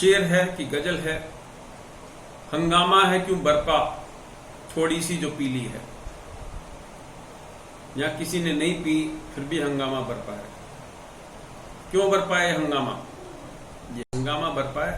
शेर है कि गजल है, हंगामा है क्यों बरपा थोड़ी सी जो पीली है। या किसी ने नहीं पी फिर भी हंगामा बरपा है। क्यों बरपा है हंगामा? ये हंगामा बरपा है,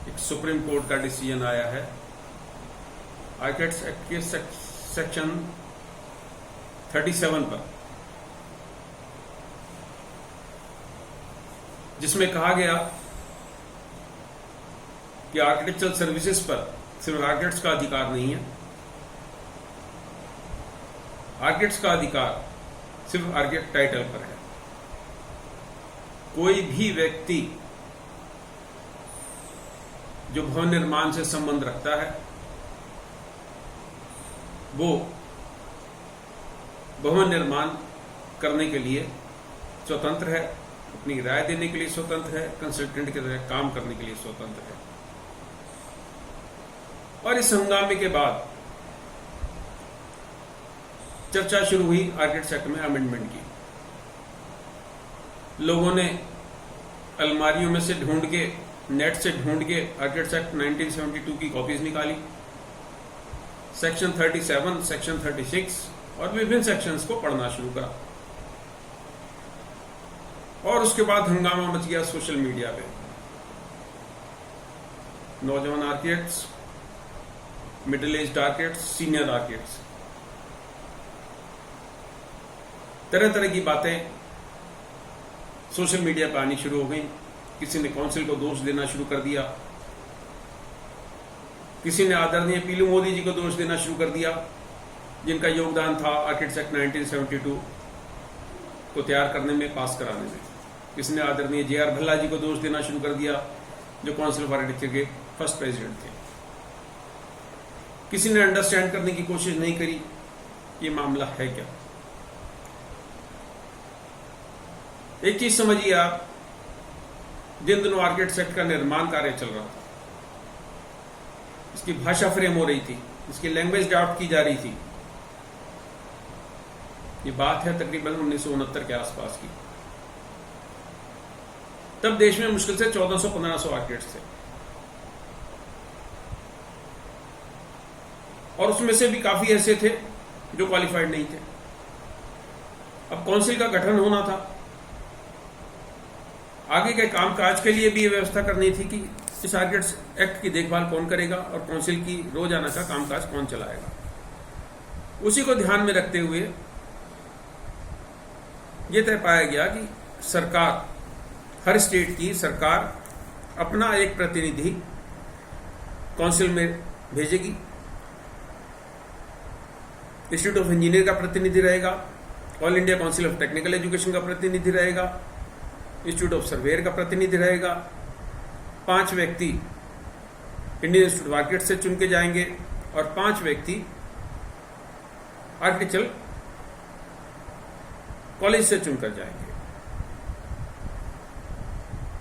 एक सुप्रीम कोर्ट का डिसीजन आया है आर्किटेक्ट्स एक्ट के सेक्शन 37 पर, जिसमें कहा गया कि आर्किटेक्चरल सर्विसेज पर सिर्फ आर्किटेक्ट्स का अधिकार नहीं है। आर्किटेक्ट्स का अधिकार सिर्फ आर्किटेक्ट टाइटल पर है। कोई भी व्यक्ति जो भवन निर्माण से संबंध रखता है वो भवन निर्माण करने के लिए स्वतंत्र है, अपनी राय देने के लिए स्वतंत्र है, कंसल्टेंट की तरह काम करने के लिए स्वतंत्र है। और इस हंगामे के बाद चर्चा शुरू हुई आर्किटेक्ट्स एक्ट में अमेंडमेंट की। लोगों ने अलमारियों में से ढूंढ के, नेट से ढूंढ के आर्किटेक्ट्स एक्ट 1972 की कॉपीज निकाली, सेक्शन 37, सेक्शन 36 और विभिन्न सेक्शंस को पढ़ना शुरू करा। और उसके बाद हंगामा मच गया सोशल मीडिया पे। नौजवान architects, middle age architects, senior architects, तरह तरह की बातें सोशल मीडिया पर आनी शुरू हो गई। किसी ने काउंसिल को दोष देना शुरू कर दिया, किसी ने आदरणीय पीलू मोदी जी को दोष देना शुरू कर दिया, जिनका योगदान था आर्किटेक्ट्स एक्ट 1972 को तैयार करने में, पास कराने में। किसी ने आदरणीय JR भल्ला जी को दोष देना शुरू कर दिया, जो काउंसिल ऑफ आर्किटेक्चर के फर्स्ट प्रेसिडेंट थे। किसी ने अंडरस्टैंड करने की कोशिश नहीं करी ये मामला है क्या। एक चीज समझिए आप, जिन दिनों आर्किटेक्ट्स एक्ट का निर्माण कार्य चल रहा था, इसकी भाषा फ्रेम हो रही थी, इसकी लैंग्वेज ड्राफ्ट की जा रही थी, ये बात है तकरीबन 1969 के आसपास की। तब देश में मुश्किल से 1400-1500 आर्किटेक्ट्स थे, और उसमें से भी काफी ऐसे थे जो क्वालिफाइड नहीं थे। अब काउंसिल का गठन होना था, आगे के कामकाज के लिए भी ये व्यवस्था करनी थी कि इस आर्किटेक्ट्स एक्ट की देखभाल कौन करेगा और काउंसिल की रोजाना का कामकाज कौन चलाएगा। उसी को ध्यान में रखते हुए ये तय पाया गया कि सरकार, हर स्टेट की सरकार अपना एक प्रतिनिधि काउंसिल में भेजेगी। इंस्टीट्यूट ऑफ इंजीनियर का प्रतिनिधि रहेगा, all India council of technical education का प्रतिनिधि रहेगा, इंस्टीट्यूट ऑफ सर्वेयर का प्रतिनिधि रहेगा। 5 व्यक्ति इंडियन इंस्टीट्यूट ऑफ आर्किटेक्ट से चुन के जाएंगे और 5 व्यक्ति आर्किटेक्चरल कॉलेज से चुनकर जाएंगे।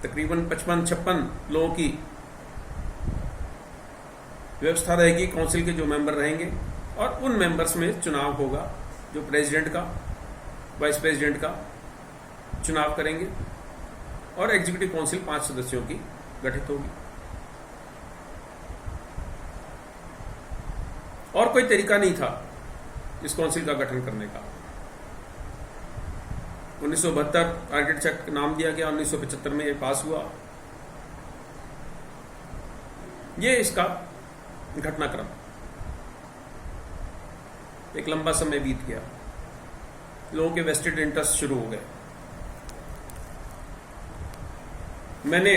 तकरीबन 55-56 लोगों की व्यवस्था रहेगी काउंसिल के जो मेंबर रहेंगे, और उन मेंबर्स में चुनाव होगा, जो प्रेसिडेंट का, वाइस प्रेसिडेंट का चुनाव करेंगे, और एग्जीक्यूटिव काउंसिल 5 सदस्यों की गठित होगी। और कोई तरीका नहीं था इस काउंसिल का गठन करने का। 1972 आर्किटेक्ट्स एक्ट नाम दिया गया, 1975 में ये पास हुआ। ये इसका घटनाक्रम, एक लंबा समय बीत गया, लोगों के वेस्टेड इंटरेस्ट शुरू हो गए। मैंने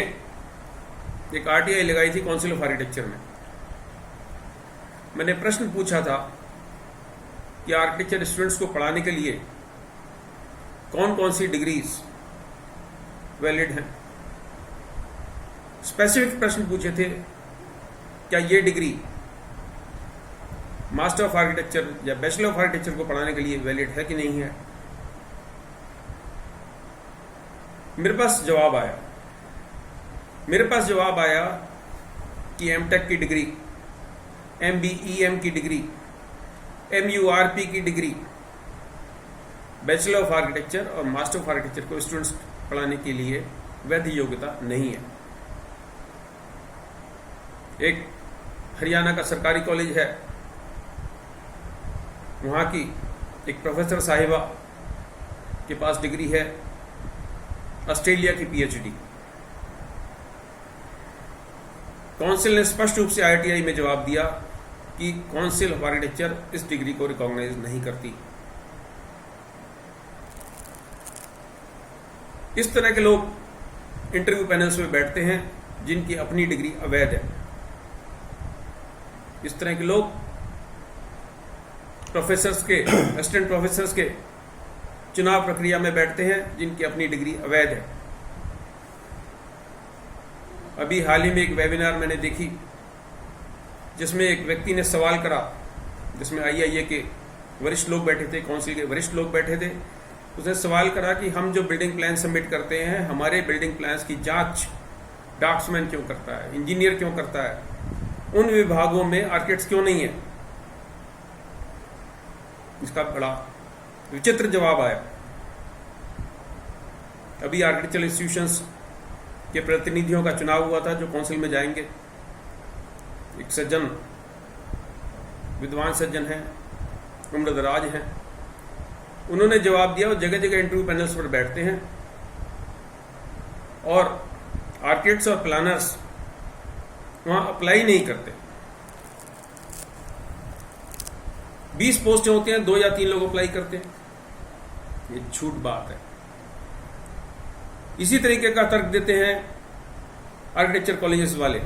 एक RTI लगाई थी काउंसिल ऑफ आर्किटेक्चर में। मैंने प्रश्न पूछा था कि आर्किटेक्चर स्टूडेंट्स को पढ़ाने के लिए कौन कौन सी डिग्रीज वैलिड हैं। स्पेसिफिक प्रश्न पूछे थे, क्या ये डिग्री मास्टर ऑफ आर्किटेक्चर या बैचलर ऑफ आर्किटेक्चर को पढ़ाने के लिए वैलिड है कि नहीं है। मेरे पास जवाब आया कि एमटेक की डिग्री, MBEM की डिग्री, MURP की डिग्री, बैचलर ऑफ आर्किटेक्चर और मास्टर ऑफ आर्किटेक्चर को स्टूडेंट्स पढ़ाने के लिए वैध योग्यता नहीं है। एक हरियाणा का सरकारी कॉलेज है, वहाँ की एक प्रोफेसर साहिबा के पास डिग्री है, ऑस्ट्रेलिया की पीएचडी। काउंसिल ने स्पष्ट रूप से IITI में जवाब दिया कि काउंसिल ऑफ आर्किटेक्चर इस डिग्री को रिकॉग्नाइज नहीं करती। इस तरह के लोग इंटरव्यू पैनल्स में बैठते हैं जिनकी अपनी डिग्री अवैध है। इस तरह के लोग प्रोफेसर्स के, असिस्टेंट प्रोफेसर्स के चुनाव प्रक्रिया में बैठते हैं जिनकी अपनी डिग्री अवैध है। अभी हाल ही में एक वेबिनार मैंने देखी जिसमें एक व्यक्ति ने सवाल करा, जिसमें IIA के वरिष्ठ लोग बैठे थे, काउंसिल के वरिष्ठ लोग बैठे थे। उसने सवाल करा कि हम जो बिल्डिंग प्लान सबमिट करते हैं, हमारे बिल्डिंग प्लान्स की जांच ड्राफ्ट्समैन क्यों करता है, इंजीनियर क्यों करता है, उन विभागों में आर्किटेक्ट्स क्यों नहीं है? इसका बड़ा विचित्र जवाब आया। अभी आर्किटेक्चरल इंस्टीट्यूशंस के प्रतिनिधियों का चुनाव हुआ था जो काउंसिल में जाएंगे। एक सज्जन, विद्वान सज्जन हैं, उम्रदराज हैं, उन्होंने जवाब दिया। वो जगह जगह इंटरव्यू पैनल्स पर बैठते हैं और आर्किटेक्ट्स और प्लानर्स वहां अप्लाई नहीं करते। 20 पोस्टें होती हैं, 2 या 3 लोग अप्लाई करते हैं। ये झूठ बात है। इसी तरीके का तर्क देते हैं आर्किटेक्चर कॉलेजेस वाले।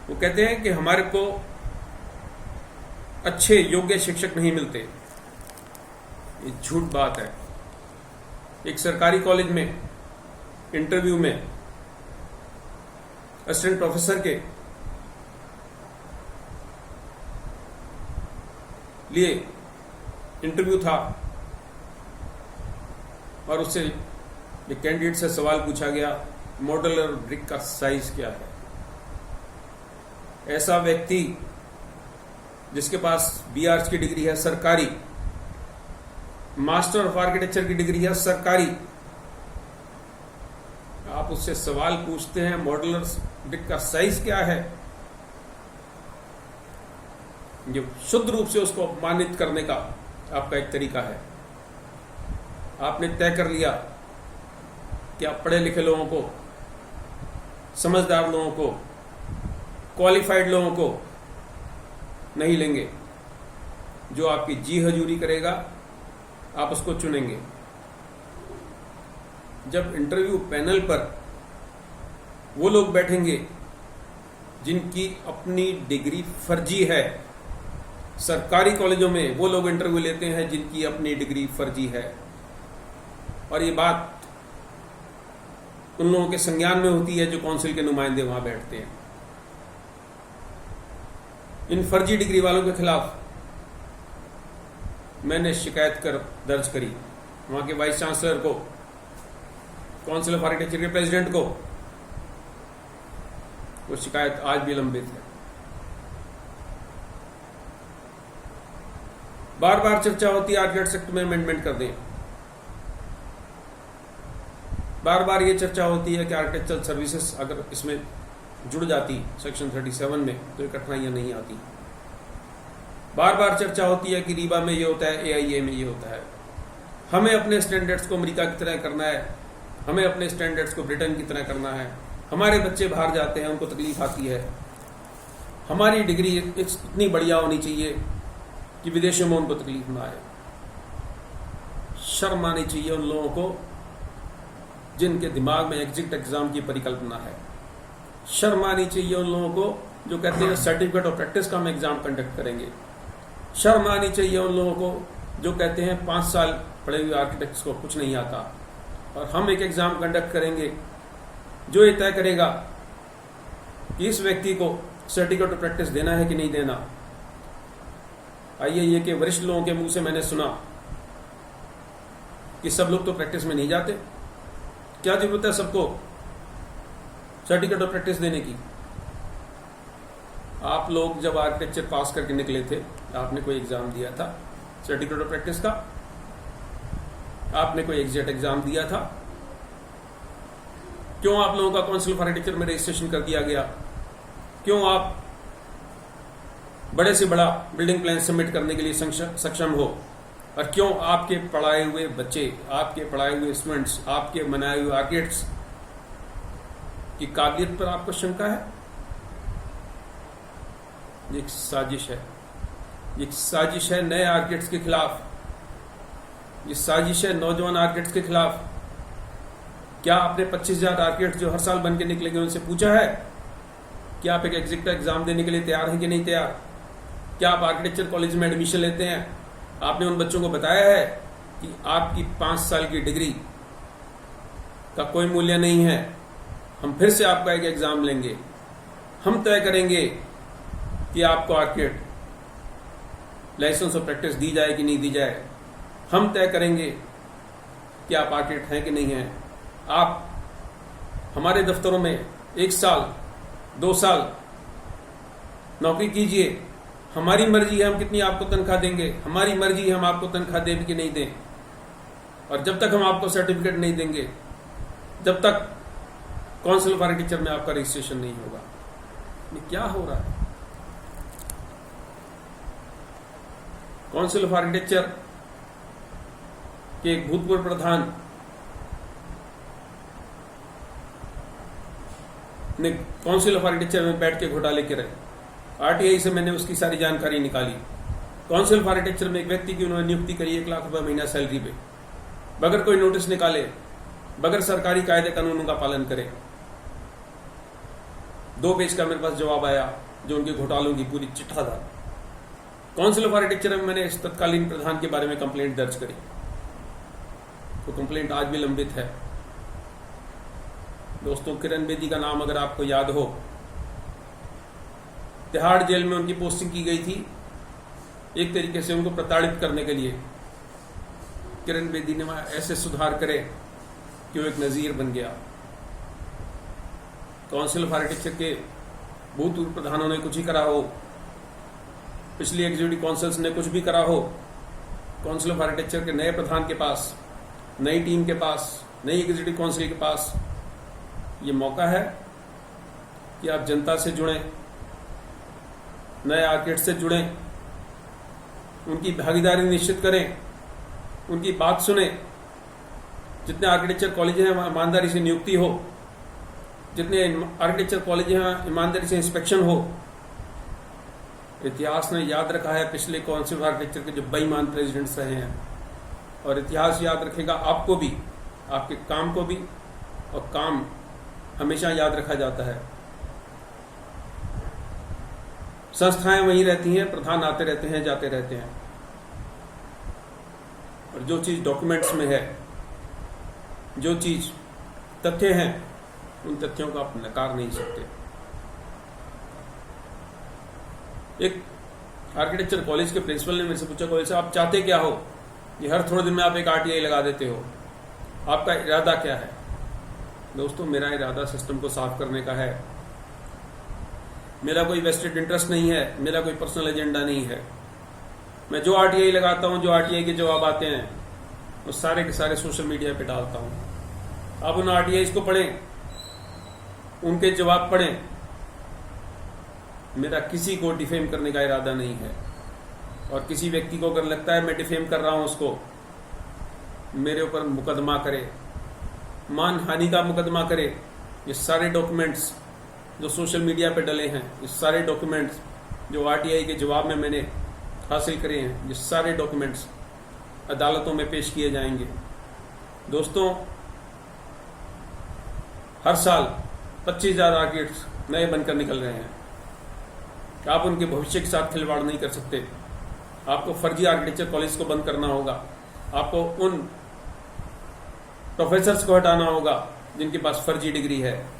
वो कहते हैं कि हमारे को अच्छे योग्य शिक्षक नहीं मिलते। ये झूठ बात है। एक सरकारी कॉलेज में इंटरव्यू में असिस्टेंट प्रोफेसर के लिए इंटरव्यू था और उससे एक कैंडिडेट से सवाल पूछा गया, मॉड्यूलर ब्रिक का साइज क्या है? ऐसा व्यक्ति जिसके पास BArch की डिग्री है सरकारी, मास्टर ऑफ आर्किटेक्चर की डिग्री है सरकारी, आप उससे सवाल पूछते हैं मॉड्यूलर ब्रिक का साइज क्या है? ये शुद्ध रूप से उसको अपमानित करने का आपका एक तरीका है। आपने तय कर लिया कि आप पढ़े लिखे लोगों को, समझदार लोगों को, क्वालिफाइड लोगों को नहीं लेंगे। जो आपकी जी हजूरी करेगा आप उसको चुनेंगे। जब इंटरव्यू पैनल पर वो लोग बैठेंगे जिनकी अपनी डिग्री फर्जी है, सरकारी कॉलेजों में वो लोग इंटरव्यू लेते हैं जिनकी अपनी डिग्री फर्जी है, और ये बात उन लोगों के संज्ञान में होती है जो काउंसिल के नुमाइंदे वहां बैठते हैं। इन फर्जी डिग्री वालों के खिलाफ मैंने शिकायत दर्ज करी, वहां के वाइस चांसलर को, काउंसिल ऑफ आर्किटेक्चर के प्रेसिडेंट को। वो शिकायत आज भी लंबित है। बार बार चर्चा होती है आर्किटेक्ट एक्ट में अमेंडमेंट कर दें। बार बार ये चर्चा होती है कि आर्किटेक्चरल सर्विसेज अगर इसमें जुड़ जाती सेक्शन 37 में तो ये कठिनाइयां नहीं आती। बार बार चर्चा होती है कि रीबा में ये होता है, AIA में ये होता है। हमें अपने स्टैंडर्ड्स को अमेरिका की तरह करना है, हमें अपने स्टैंडर्ड्स को ब्रिटेन की तरह करना है। हमारे बच्चे बाहर जाते हैं, उनको तकलीफ आती है। हमारी डिग्री इतनी बढ़िया होनी चाहिए कि विदेशों में उनको तकलीफ ना आए। शर्म आनी चाहिए उन लोगों को जिनके दिमाग में एग्जिट एग्जाम की परिकल्पना है। शर्म आनी चाहिए उन लोगों को जो कहते हैं सर्टिफिकेट ऑफ प्रैक्टिस का हम एग्जाम कंडक्ट करेंगे। शर्म आनी चाहिए उन लोगों को जो कहते हैं 5 साल पढ़े हुए आर्किटेक्ट्स को कुछ नहीं आता और हम एक एग्जाम कंडक्ट करेंगे जो ये तय करेगा कि इस व्यक्ति को सर्टिफिकेट ऑफ प्रैक्टिस देना है कि नहीं देना। IIA के वरिष्ठ लोगों के मुंह से मैंने सुना कि सब लोग तो प्रैक्टिस में नहीं जाते, क्या जरूरत है सबको सर्टिफिकेट ऑफ प्रैक्टिस देने की। आप लोग जब आर्किटेक्चर पास करके निकले थे, आपने कोई एग्जाम दिया था सर्टिफिकेट ऑफ प्रैक्टिस का, आपने कोई एग्जिट एग्जाम दिया था? क्यों आप लोगों का काउंसिल ऑफ आर्किटेक्चर में रजिस्ट्रेशन कर दिया गया? क्यों आप बड़े से बड़ा बिल्डिंग प्लान सबमिट करने के लिए सक्षम हो, और क्यों आपके पढ़ाए हुए बच्चे, आपके पढ़ाए हुए स्टूडेंट्स, आपके बनाए हुए आर्किटेक्ट्स की काबिलियत पर आपको शंका है? ये एक साजिश है, ये साजिश है नए आर्किटेक्ट्स के खिलाफ, ये साजिश है नौजवान आर्किटेक्ट्स के खिलाफ। क्या आपने 25,000 आर्किटेक्ट जो हर साल बन के निकलेंगे उनसे पूछा है कि आप एक एग्जीक्यूटिव एग्जाम देने के लिए तैयार हैं कि नहीं तैयार? क्या आप आर्किटेक्चर कॉलेज में एडमिशन लेते हैं? आपने उन बच्चों को बताया है कि आपकी 5 साल की डिग्री का कोई मूल्य नहीं है, हम फिर से आपका एक एग्जाम लेंगे, हम तय करेंगे कि आपको आर्किटेक्ट लाइसेंस और प्रैक्टिस दी जाए कि नहीं दी जाए, हम तय करेंगे कि आप आर्किटेक्ट हैं कि नहीं हैं। आप हमारे दफ्तरों में 1 साल 2 साल नौकरी कीजिए, हमारी मर्जी है हम कितनी आपको तनख्वाह देंगे, हमारी मर्जी है हम आपको तनख्वाह दें कि नहीं दें। और जब तक हम आपको सर्टिफिकेट नहीं देंगे, जब तक काउंसिल ऑफ आर्किटेक्चर में आपका रजिस्ट्रेशन नहीं होगा। ये क्या हो रहा है? काउंसिल ऑफ आर्किटेक्चर के एक भूतपूर्व प्रधान ने काउंसिल ऑफ आर्किटेक्चर में बैठ के घोटाले करे। आरटीआई से मैंने उसकी सारी जानकारी निकाली। काउंसिल ऑफ आर्किटेक्चर में एक व्यक्ति की उन्होंने नियुक्ति करी 1 लाख रुपए महीना सैलरी पे, बगैर कोई नोटिस निकाले, बगैर सरकारी कायदे कानूनों का पालन करे। 2 पेज का मेरे पास जवाब आया जो उनके घोटालों की पूरी चिट्ठा था। काउंसिल ऑफ आर्किटेक्चर में मैंने इस तत्कालीन प्रधान के बारे में कंप्लेंट दर्ज करी, तो कंप्लेंट आज भी लंबित है। दोस्तों, किरण बेदी का नाम अगर आपको याद हो, तिहाड़ जेल में उनकी पोस्टिंग की गई थी एक तरीके से उनको प्रताड़ित करने के लिए। किरण बेदी ने ऐसे सुधार करे कि वो एक नजीर बन गया। काउंसिल ऑफ आर्किटेक्चर के भूतपूर्व प्रधानों ने कुछ ही करा हो, पिछली एग्जीक्यूटिव काउंसिल्स ने कुछ भी करा हो, काउंसिल ऑफ आर्किटेक्चर के नए प्रधान के पास, नई टीम के पास, नई एग्जीक्यूटिव काउंसिल के पास ये मौका है कि आप जनता से जुड़ें, नए आर्किटेक्ट से जुड़ें, उनकी भागीदारी निश्चित करें, उनकी बात सुने। जितने आर्किटेक्चर कॉलेज हैं वहां ईमानदारी से नियुक्ति हो, जितने आर्किटेक्चर कॉलेज हैं वहां ईमानदारी से इंस्पेक्शन हो। इतिहास ने याद रखा है पिछले काउंसिल ऑफ आर्किटेक्चर के जो बेईमान प्रेसिडेंट्स रहे हैं, और इतिहास याद रखेगा आपको भी, आपके काम को भी, और काम हमेशा याद रखा जाता है। संस्थाएं वहीं रहती हैं, प्रधान आते रहते हैं, जाते रहते हैं, और जो चीज डॉक्यूमेंट्स में है, जो चीज तथ्य हैं, उन तथ्यों को आप नकार नहीं सकते। एक आर्किटेक्चर कॉलेज के प्रिंसिपल ने मेरे से पूछा, कॉलेज से आप चाहते क्या हो? ये हर थोड़े दिन में आप एक आरटीआई लगा देते हो, आपका इरादा क्या है? दोस्तों, मेरा इरादा सिस्टम को साफ करने का है। मेरा कोई वेस्टेड इंटरेस्ट नहीं है, मेरा कोई पर्सनल एजेंडा नहीं है। मैं जो आरटीआई लगाता हूं, जो आरटीआई के जवाब आते हैं, वो सारे के सारे सोशल मीडिया पे डालता हूं। आप उन आरटीआई को पढ़ें, उनके जवाब पढ़ें। मेरा किसी को डिफेम करने का इरादा नहीं है, और किसी व्यक्ति को अगर लगता है मैं डिफेम कर रहा हूं उसको, मेरे ऊपर मुकदमा करे, मानहानि का मुकदमा करे। ये सारे डॉक्यूमेंट्स जो सोशल मीडिया पे डले हैं, ये सारे डॉक्यूमेंट्स जो आरटीआई के जवाब में मैंने हासिल करे हैं, ये सारे डॉक्यूमेंट्स अदालतों में पेश किए जाएंगे। दोस्तों, हर साल 25,000 आर्किटेक्ट्स नए बनकर निकल रहे हैं। आप उनके भविष्य के साथ खिलवाड़ नहीं कर सकते। आपको फर्जी आर्किटेक्चर कॉलेज को बंद करना होगा। आपको उन प्रोफेसर्स को हटाना होगा जिनके पास फर्जी डिग्री है।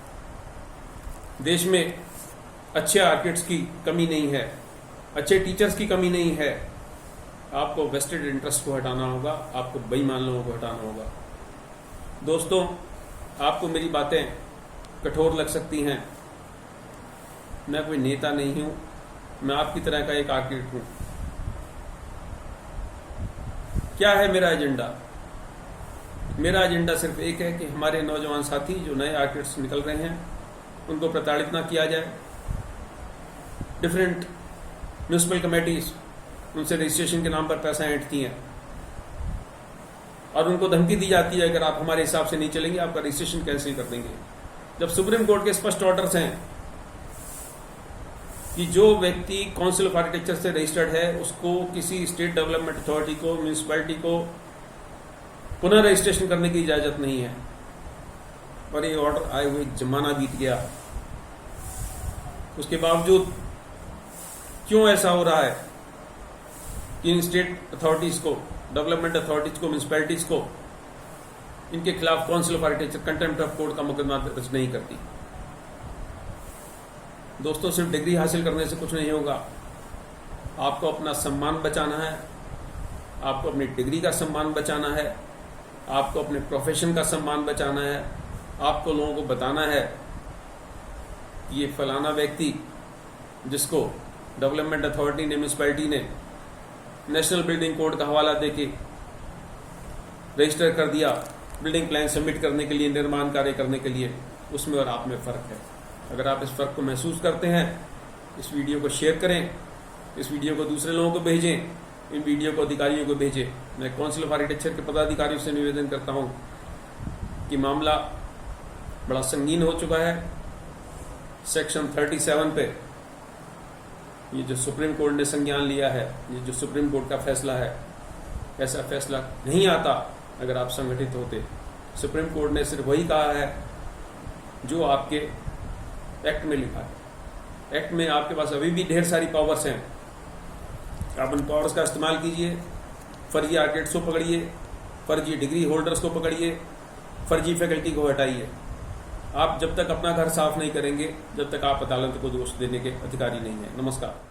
देश में अच्छे आर्किटेक्ट्स की कमी नहीं है, अच्छे टीचर्स की कमी नहीं है। आपको वेस्टेड इंटरेस्ट को हटाना होगा, आपको बेईमान लोगों को हटाना होगा। दोस्तों, आपको मेरी बातें कठोर लग सकती हैं। मैं कोई नेता नहीं हूं, मैं आपकी तरह का एक आर्किटेक्ट हूं। क्या है मेरा एजेंडा? मेरा एजेंडा सिर्फ एक है कि हमारे नौजवान साथी जो नए आर्किटेक्ट्स निकल रहे हैं, उनको प्रताड़ित ना किया जाए, डिफरेंट म्यूनिसिपल कमेटीज उनसे रजिस्ट्रेशन के नाम पर पैसा ऐंठती हैं और उनको धमकी दी जाती है अगर आप हमारे हिसाब से नहीं चलेंगे आपका रजिस्ट्रेशन कैंसिल कर देंगे। जब सुप्रीम कोर्ट के स्पष्ट ऑर्डर्स हैं कि जो व्यक्ति काउंसिल ऑफ आर्किटेक्चर से रजिस्टर्ड है उसको किसी स्टेट डेवलपमेंट अथॉरिटी को, म्यूनिसिपैलिटी को पुनः रजिस्ट्रेशन करने की इजाजत नहीं है, पर ये ऑर्डर आए हुए जमाना बीत गया। उसके बावजूद क्यों ऐसा हो रहा है कि इन स्टेट अथॉरिटीज को, डेवलपमेंट अथॉरिटीज को, म्यूनिसिपैलिटीज को इनके खिलाफ council of architecture contempt of court का मुकदमा दर्ज नहीं करती। दोस्तों, सिर्फ डिग्री हासिल करने से कुछ नहीं होगा। आपको अपना सम्मान बचाना है, आपको अपनी डिग्री का सम्मान बचाना है, आपको अपने प्रोफेशन का सम्मान बचाना है। आपको लोगों को बताना है कि ये फलाना व्यक्ति जिसको डेवलपमेंट अथॉरिटी ने, म्यूनिसिपैलिटी ने नेशनल बिल्डिंग कोड का हवाला देके रजिस्टर कर दिया बिल्डिंग प्लान सबमिट करने के लिए, निर्माण कार्य करने के लिए, उसमें और आप में फर्क है। अगर आप इस फर्क को महसूस करते हैं, इस वीडियो को शेयर करें, इस वीडियो को दूसरे लोगों को भेजें, इन वीडियो को अधिकारियों को भेजें। मैं काउंसिल ऑफ आर्किटेक्चर के पदाधिकारियों से निवेदन करता हूं कि मामला बड़ा संगीन हो चुका है। सेक्शन 37 पे ये जो सुप्रीम कोर्ट ने संज्ञान लिया है, ये जो सुप्रीम कोर्ट का फैसला है, ऐसा फैसला नहीं आता अगर आप संगठित होते। सुप्रीम कोर्ट ने सिर्फ वही कहा है जो आपके एक्ट में लिखा है। एक्ट में आपके पास अभी भी ढेर सारी पावर्स हैं, आप उन पावर्स का इस्तेमाल कीजिए। फर्जी आर्किटेक्ट्स को पकड़िए, फर्जी डिग्री होल्डर्स को पकड़िए, फर्जी फैकल्टी को हटाइए। आप जब तक अपना घर साफ नहीं करेंगे, जब तक आप अदालत को दोष देने के अधिकारी नहीं हैं। नमस्कार।